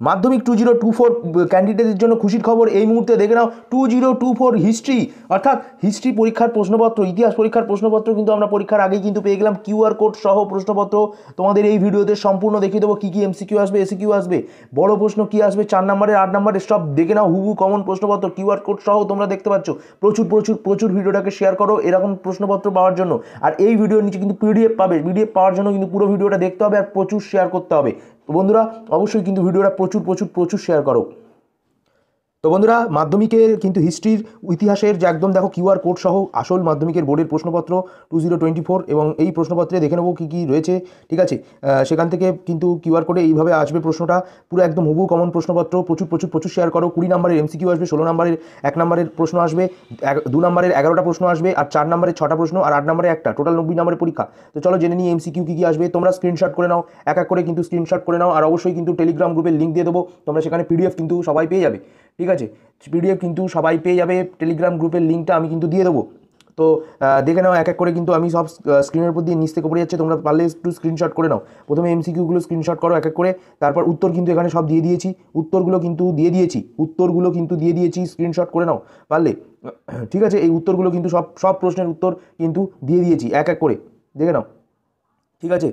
মাধ্যমিক 2024 ক্যান্ডিডেটদের জন্য খুশির খবর এই মুহূর্তে দেখে নাও। 2024 হিস্ট্রি অর্থাৎ হিস্ট্রি পরীক্ষার প্রশ্নপত্র, ইতিহাস পরীক্ষার প্রশ্নপত্র কিন্তু আমরা পরীক্ষার আগেই কিন্তু পেয়ে গেলাম। কিউআর কোড সহ প্রশ্নপত্র তোমাদের এই ভিডিওতে সম্পূর্ণ দেখিয়ে দেবো। কী কী এমসিকিউ আসবে, এসিকিউ আসবে, বড় প্রশ্ন কী আসবে, 4 নম্বরের 8 নম্বরের সব দেখে নাও। হুবু কমন প্রশ্নপত্র কিউআর কোড সহ তোমরা দেখতে পাচ্ছ। প্রচুর প্রচুর প্রচুর ভিডিওটাকে শেয়ার করো এরকম প্রশ্নপত্র পাওয়ার জন্য। আর এই ভিডিওর নিচে কিন্তু পিডিএফ পাবে, পিডিএফ পাওয়ার জন্য কিন্তু পুরো ভিডিওটা দেখতে হবে আর প্রচুর শেয়ার করতে হবে। তো বন্ধুরা অবশ্যই কিন্তু ভিডিওটা প্রচুর প্রচুর প্রচুর শেয়ার করো। তো বন্ধুরা মাধ্যমিকের কিন্তু হিস্ট্রির ইতিহাসের যে একদম দেখো কিউআর কোড সহ আসল মাধ্যমিকের বোর্ডের প্রশ্নপত্র 2024 এবং এই প্রশ্নপত্রে দেখে নেবো কী কী রয়েছে। ঠিক আছে, সেখান থেকে কিন্তু কিউআর কোডে এইভাবে আসবে প্রশ্নটা, পুরো একদম হুবহু কমন প্রশ্নপত্র। প্রচুর প্রচুর প্রচুর শেয়ার করো। 20 নম্বরের এমসিকিউ আসবে, 16 নম্বরের 1 নম্বরের প্রশ্ন আসবে, 2 নম্বরের 11টা প্রশ্ন আসবে, আর 4 নম্বরের 6টা প্রশ্ন, আর 8 নম্বরে একটা, টোটাল 90 নম্বরের পরীক্ষা। তো চলো জেনে নিই এমসিকিউ কী কী আসবে। তোমরা স্ক্রিনশট করে নাও, এক এক করে কিন্তু স্ক্রিনশট করে নাও। আর অবশ্যই কিন্তু টেলিগ্রাম গ্রুপের লিঙ্ক দিয়ে দেবো, তোমরা সেখানে পিডিএফ কিন্তু সবাই পেয়ে যাবে। ঠিক আছে, পিডিএফ কিন্তু সবাই পেয়ে যাবে, টেলিগ্রাম গ্রুপের লিঙ্কটা আমি কিন্তু দিয়ে দেবো। তো দেখে নাও এক এক করে কিন্তু আমি সব স্ক্রিনের উপর দিয়ে নিচ থেকে পড়ে যাচ্ছে, তোমরা পারলে একটু স্ক্রিনশট করে নাও। প্রথমে এমসিকিউগুলো স্ক্রিনশট করো এক এক করে, তারপর উত্তর কিন্তু এখানে সব দিয়ে দিয়েছি, উত্তরগুলো কিন্তু দিয়ে দিয়েছি, স্ক্রিনশট করে নাও পারলে। ঠিক আছে, এই উত্তরগুলো কিন্তু সব সব প্রশ্নের উত্তর কিন্তু দিয়ে দিয়েছি এক এক করে, দেখে নাও। ঠিক আছে,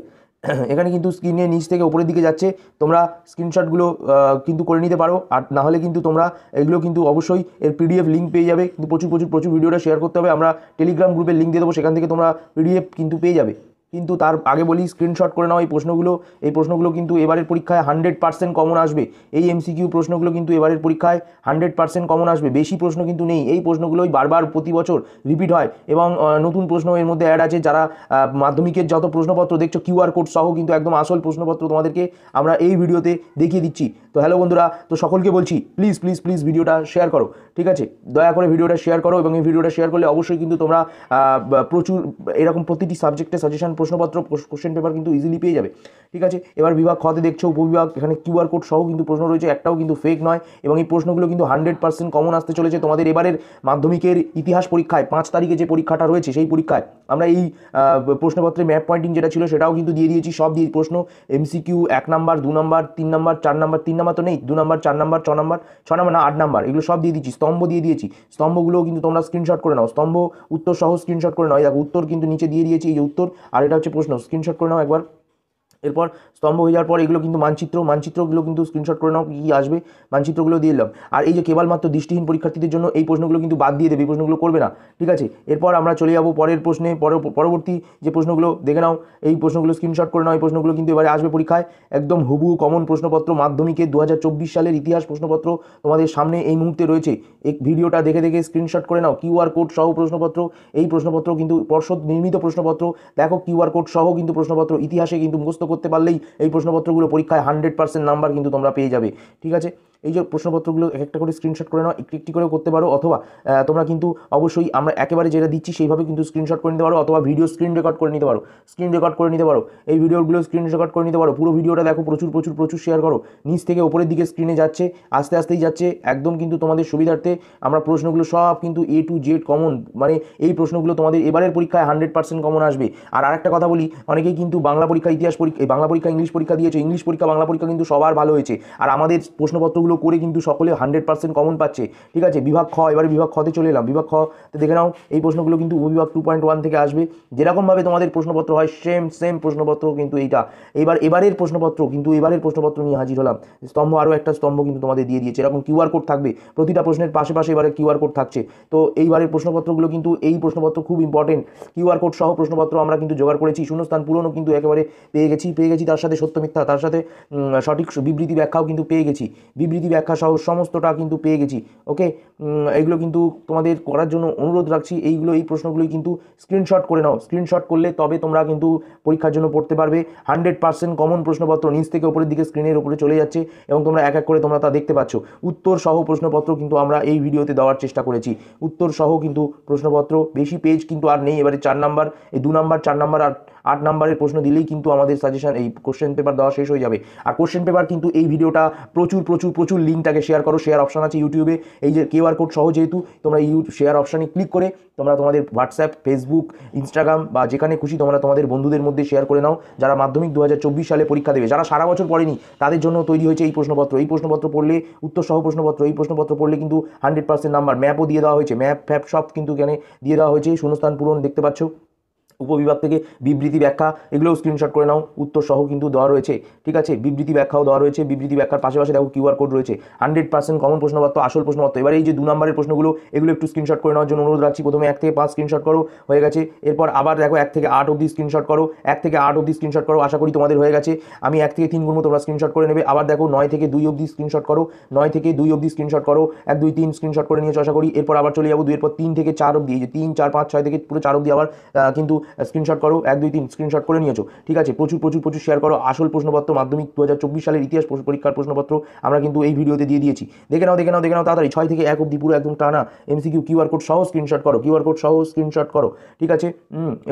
এখানে কিন্তু স্ক্রিনের নিচ থেকে উপরের দিকে যাচ্ছে, তোমরা স্ক্রিনশটগুলো কিন্তু করে নিতে পারো। আর না হলে কিন্তু তোমরা এগুলো কিন্তু অবশ্যই এর পিডিএফ লিঙ্ক পেয়ে যাবে। কিন্তু প্রচুর প্রচুর প্রচুর ভিডিওটা শেয়ার করতে হবে, আমরা টেলিগ্রাম গ্রুপের লিঙ্ক দিয়ে দেবো, সেখান থেকে তোমরা পিডিএফ কিন্তু পেয়ে যাবে। কিন্তু তার আগে বলি স্ক্রিনশট করে নাও এই প্রশ্নগুলো কিন্তু এবারের পরীক্ষায় 100% কমন আসবে। এই এমসিকিউ প্রশ্নগুলো কিন্তু এবারের পরীক্ষায় 100% কমন আসবে, বেশি প্রশ্ন কিন্তু নেই। এই প্রশ্নগুলোই বারবার প্রতি বছর রিপিট হয় এবং নতুন প্রশ্ন এর মধ্যে অ্যাড আছে। যারা মাধ্যমিকের যত প্রশ্নপত্র দেখছো কিউআর কোড সহ কিন্তু একদম আসল প্রশ্নপত্র তোমাদেরকে আমরা এই ভিডিওতে দেখিয়ে দিচ্ছি। তো হ্যালো বন্ধুরা, তো সকলকে বলছি প্লিজ প্লিজ প্লিজ ভিডিওটা শেয়ার করো। ঠিক আছে, দয়া করে ভিডিওটা শেয়ার করো এবং এই ভিডিওটা শেয়ার করলে অবশ্যই কিন্তু তোমরা প্রচুর এরকম প্রতিটি সাবজেক্টে সাজেশন প্রশ্নপত্র কোশ্চেন পেপার কিন্তু ইজিলি পেয়ে যাবে। ঠিক আছে, এবার বিভাগ খতে দেখছো উপবিভাগ, এখানে কিউআর কোড সহ কিন্তু প্রশ্ন রয়েছে, একটাও কিন্তু ফেক নয় এবং এই প্রশ্নগুলো কিন্তু 100% কমন আসতে চলেছে তোমাদের এবারের মাধ্যমিকের ইতিহাস পরীক্ষায়। 5 তারিখে যে পরীক্ষাটা রয়েছে সেই পরীক্ষায় আমরা এই প্রশ্নপত্রে ম্যাপ পয়েন্টিং যেটা ছিল সেটাও কিন্তু দিয়ে দিয়েছি, সব দিয়ে প্রশ্ন MCQ 1 number 2 number 3 number 4 number, 3 number তো নেই, 2 নাম্বার 4 নাম্বার 6 নাম্বার 6 নাম্বার না 8 নাম্বার, এগুলো সব দিয়ে দিয়েছি। স্তম্ভ দিয়ে দিয়েছি, স্তম্ভগুলোও কিন্তু তোমরা স্ক্রিনশট করে নাও, স্তম্ভ উত্তর সহ স্ক্রিনশট করে নাও। দেখো উত্তর কিন্তু নিচে দিয়ে দিয়েছি, এই যে উত্তর আর এটা হচ্ছে প্রশ্ন, স্ক্রিনশট করে নাও একবার। এরপর স্তম্ভ হয়ে যাওয়ার পর এগুলো কিন্তু মানচিত্রগুলো কিন্তু স্ক্রিনশট করে নাও, কী আসবে মানচিত্রগুলো দিয়ে দিলাম। আর এই যে কেবলমাত্র দৃষ্টিহীন পরীক্ষার্থীদের জন্য এই প্রশ্নগুলো কিন্তু বাদ দিয়ে দেবে, এই প্রশ্নগুলো করবে না। ঠিক আছে, এরপর আমরা চলে যাবো পরের প্রশ্নে, পরবর্তী যে প্রশ্নগুলো দেখে নাও, এই প্রশ্নগুলো স্ক্রিনশট করে নাও। এই প্রশ্নগুলো কিন্তু এবারে আসবে পরীক্ষায়, একদম হুবহু কমন প্রশ্নপত্র মাধ্যমিকের 2024 সালের ইতিহাস প্রশ্নপত্র তোমাদের সামনে এই মুহূর্তে রয়েছে। এই ভিডিওটা দেখে দেখে স্ক্রিনশট করে নাও, কিউআর কোড সহ প্রশ্নপত্র। এই প্রশ্নপত্র কিন্তু পর্ষদ নির্মিত প্রশ্নপত্র, দেখো কিউআর কোড সহ কিন্তু প্রশ্নপত্র, ইতিহাসে কিন্তু মুখস্থ করতে পারলেই এই প্রশ্নপত্রগুলো পরীক্ষায় 100% নাম্বার কিন্তু তোমরা পেয়ে যাবে। ঠিক আছে, এই যে প্রশ্নপত্রগুলো একটা করে স্ক্রিনশট করে নাও, একটি করেও করতে পারো, অথবা তোমরা কিন্তু অবশ্যই আমরা একেবারে যেটা দিচ্ছি সেইভাবে কিন্তু স্ক্রিনশট করে নিতে পারো, অথবা ভিডিও স্ক্রিন রেকর্ড করে নিতে পারো, এই ভিডিওগুলো স্ক্রিন রেকর্ড করে নিতে পারো। পুরো ভিডিওটা দেখো, প্রচুর প্রচুর প্রচুর শেয়ার করো। নিচ থেকে উপরের দিকে স্ক্রিনে যাচ্ছে, আস্তে আস্তেই যাচ্ছে, একদম কিন্তু তোমাদের সুবিধার্থে আমরা প্রশ্নগুলো সব কিন্তু A to Z কমন, মানে এই প্রশ্নগুলো তোমাদের এবারের পরীক্ষায় 100% কমন আসবে। আর আরেকটা কথা বলি, অনেকেই কিন্তু বাংলা পরীক্ষা ইতিহাস পরীক্ষা, বাংলা পরীক্ষা ইংলিশ পরীক্ষা দিয়েছে, ইংলিশ পরীক্ষা বাংলা পরীক্ষা কিন্তু সবার ভালো হয়েছে, আর আমাদের প্রশ্নপত্রগুলো করে কিন্তু সকলে 100% কমন পাচ্ছে। ঠিক আছে, বিভাগ খ, এবারে বিভাগ খতে চলে এলাম। বিভাগ খতে দেখে নাও, এই প্রশ্নগুলো কিন্তু উপবিভাগ 2.1 থেকে আসবে। যেরকমভাবে তোমাদের প্রশ্নপত্র হয় সেম প্রশ্নপত্র কিন্তু এইটা এবারের প্রশ্নপত্র নিয়ে হাজির হলাম। স্তম্ভ, আরও একটা স্তম্ভ কিন্তু তোমাদের দিয়ে দিয়েছে, এরকম কিউআর কোড থাকবে প্রতিটা প্রশ্নের পাশে পাশে, এবারে কিউআর কোড থাকছে। তো এইবারের প্রশ্নপত্রগুলো কিন্তু এই প্রশ্নপত্র খুব ইম্পর্টেন্ট, কিউআর কোড সহ প্রশ্নপত্র আমরা কিন্তু জোগাড় করেছি। শূন্যস্থান পূরণও কিন্তু একেবারে পেয়ে গেছি, তার সাথে সত্য মিথ্যা, তার সাথে সঠিক বিবৃতি ব্যাখ্যাও কিন্তু পেয়ে গেছি, বিবৃতি ব্যাখ্যা সহ সমস্তটা কিন্তু পেয়ে গেছি। ওকে, এগুলো কিন্তু তোমাদের করার জন্য অনুরোধ রাখছি, এই প্রশ্নগুলোই কিন্তু স্ক্রিনশট করে নাও। স্ক্রিনশট করলে তবে তোমরা কিন্তু পরীক্ষার জন্য পড়তে পারবে। 100% কমন প্রশ্নপত্র নিচ থেকে উপরের দিকে স্ক্রিনের উপরে চলে যাচ্ছে এবং তোমরা এক এক করে তোমরা তা দেখতে পাচ্ছ। উত্তর সহ প্রশ্নপত্র কিন্তু আমরা এই ভিডিওতে দেওয়ার চেষ্টা করেছি, উত্তর সহ কিন্তু প্রশ্নপত্র, বেশি পেজ কিন্তু আর নেই। এবারে 4 নাম্বার, এই 2 নাম্বার 4 নাম্বার 8 নাম্বারের প্রশ্ন দিলেই কিন্তু আমাদের সাজেশন এই কোশ্চেন পেপার দেওয়া শেষ হয়ে যাবে। আর কোশ্চেন পেপার কিন্তু এই ভিডিওটা প্রচুর লিঙ্কটাকে শেয়ার করো, শেয়ার অপশন আছে ইউটিউবে, এই যে কিউআর কোড সহ যেহেতু তোমরা শেয়ার অপশানে ক্লিক করে তোমরা তোমাদের হোয়াটসঅ্যাপ, ফেসবুক, ইনস্টাগ্রাম বা যেখানে খুশি তোমরা তোমাদের বন্ধুদের মধ্যে শেয়ার করে নাও। যারা মাধ্যমিক 2024 সালে পরীক্ষা দেবে, যারা সারা বছর পড়েনি তাদের জন্য তৈরি হয়েছে এই প্রশ্নপত্র। এই প্রশ্নপত্র পড়লে উত্তর সহ প্রশ্নপত্র, এই প্রশ্নপত্র পড়লে কিন্তু 100% নাম্বার, ম্যাপও দিয়ে দেওয়া হয়েছে, ম্যাপ ফ্যাপ সব কিন্তু এখানে দিয়ে দেওয়া হয়েছে। শূন্যস্থান পূরণ দেখতে পাচ্ছ, উপবিভাগ থেকে বিবৃতি ব্যাখ্যা এগুলোও স্ক্রিনশট করে নাও, উত্তর সহ কিন্তু দেওয়া রয়েছে। ঠিক আছে, বিবৃতি ব্যাখ্যাও দেওয়া রয়েছে, বিবৃতি ব্যাখ্যার পাশাপাশি দেখো কিউআর কোড রয়েছে। 100% কমন প্রশ্নপত্র, আসল প্রশ্নপত্র। এবার এই যে 2 নম্বরের প্রশ্নগুলো এগুলো একটু স্ক্রিনশট করে নেওয়ার জন্য অনুরোধ রাখছি। প্রথমে 1 থেকে 5 স্ক্রিনশট করো, হয়ে গেছে। এরপর আবার দেখো 1 থেকে 8 অবধি স্ক্রিনশট করো, 1 থেকে 8 অবধি স্ক্রিনশট করো, আশা করি তোমাদের হয়ে গেছে। আমি 1 থেকে 3 গুণ তোমরা স্ক্রিনশট করে নেবে। আবার দেখো 9 থেকে 2 অবধি স্ক্রিনশট করো, 9 থেকে 2 অবধি স্ক্রিনশট করো, 1 2 3 স্ক্রিনশট করে নিয়েছো আশা করি। এরপর আবার চলে যাবো 2 এরপর 3 থেকে 4 অবধি, এই যে 3 4 5 6 থেকে পুরো 4 অবধি আবার কিন্তু স্ক্রিনশট করো, 1 2 3 স্ক্রিনশট করে নিয়েছো। ঠিক আছে, প্রচুর শেয়ার করো। আসল প্রশ্নপত্র মাধ্যমিক 2024 সালের ইতিহাস পরীক্ষার প্রশ্নপত্র আমরা কিন্তু এই ভিডিওতে দিয়ে দিয়েছি। দেখে নাও তাড়াতাড়ি। 6 থেকে 1 অবধি পুরো একদম টানা এমসিকিউ, কিউআর কোড সহ স্ক্রিনশট করো, স্ক্রিনশট করো। ঠিক আছে,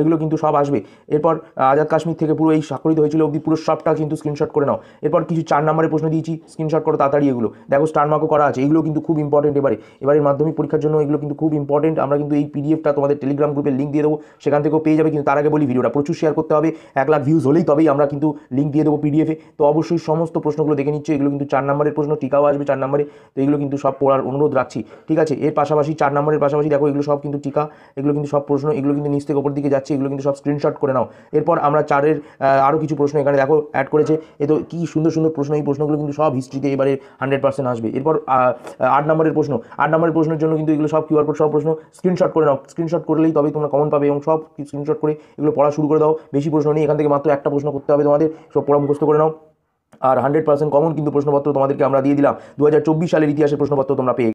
এগুলো কিন্তু সব আসবে। এরপর আজাদ কাশ্মীর থেকে পুরো এই স্বাক্ষরিত হয়েছিল অবধি পুরো সবটা কিন্তু স্ক্রিনশট করে নাও। এরপর কিছু 4 নম্বরের প্রশ্ন দিয়েছি, স্ক্রিনশট করো তাড়াতাড়ি। এগুলো দেখো স্টার মার্কও করা আছে, এগুলো কিন্তু খুব ইম্পর্টেন্ট। এবারের মাধ্যমিক পরীক্ষার জন্য এগুলো কিন্তু খুব ইম্পর্টেন্ট। আমরা কিন্তু এই পিডিএফটা তোমাদের টেলিগ্রাম গ্রুপের লিঙ্ক দিয়ে দেবো, সেখান থেকেও পেয়ে যাবে। কিন্তু তার আগে বলি ভিডিওটা প্রচুর শেয়ার করতে হবে, 1 লাখ ভিউজ হলেই তবেই আমরা কিন্তু লিঙ্ক দিয়ে দেবো পিডিএফে। তো অবশ্যই সমস্ত প্রশ্নগুলো দেখে নিচ্ছে। এগুলো কিন্তু 4 নম্বরের প্রশ্ন, টিকাও আসবে 4 নম্বরে, তো এগুলো কিন্তু সব পড়ার অনুরোধ রাখছি। ঠিক আছে, এর পাশাপাশি 4 নম্বরের পাশাপাশি দেখো এগুলো সব কিন্তু টিকা, এগুলো কিন্তু সব প্রশ্ন, এগুলো কিন্তু নিচ থেকে ওপর দিকে যাচ্ছে, এগুলো কিন্তু সব স্ক্রিনশট করে নাও। এরপর আমরা 4-এর আরও কিছু প্রশ্ন এখানে দেখো অ্যাড করেছে। এ তো কি সুন্দর প্রশ্ন, এই প্রশ্নগুলো কিন্তু সব হিস্ট্রিতে এবারে 100% আসবে। এরপর 8 নম্বরের প্রশ্ন, 8 নম্বরের প্রশ্নের জন্য কিন্তু এগুলো সব কিউআর কোড সব প্রশ্ন স্ক্রিনশট করে নাও। স্ক্রিনশট করলেই তবেই তোমরা কমন পাবে, এবং সব স্ক্রিনশট করে এগুলো পড়া শুরু করে দাও। বেশি প্রশ্ন নেই, এখান থেকে মাত্র একটা প্রশ্ন করতে হবে তোমাদের, সব পড়া মুখস্থ করে নাও। আর 100% কমন কিন্তু প্রশ্নপত্র তোমাদেরকে আমরা দিয়ে দিলাম। 2024 সালের ইতিহাসের প্রশ্নপত্র তোমরা পেয়ে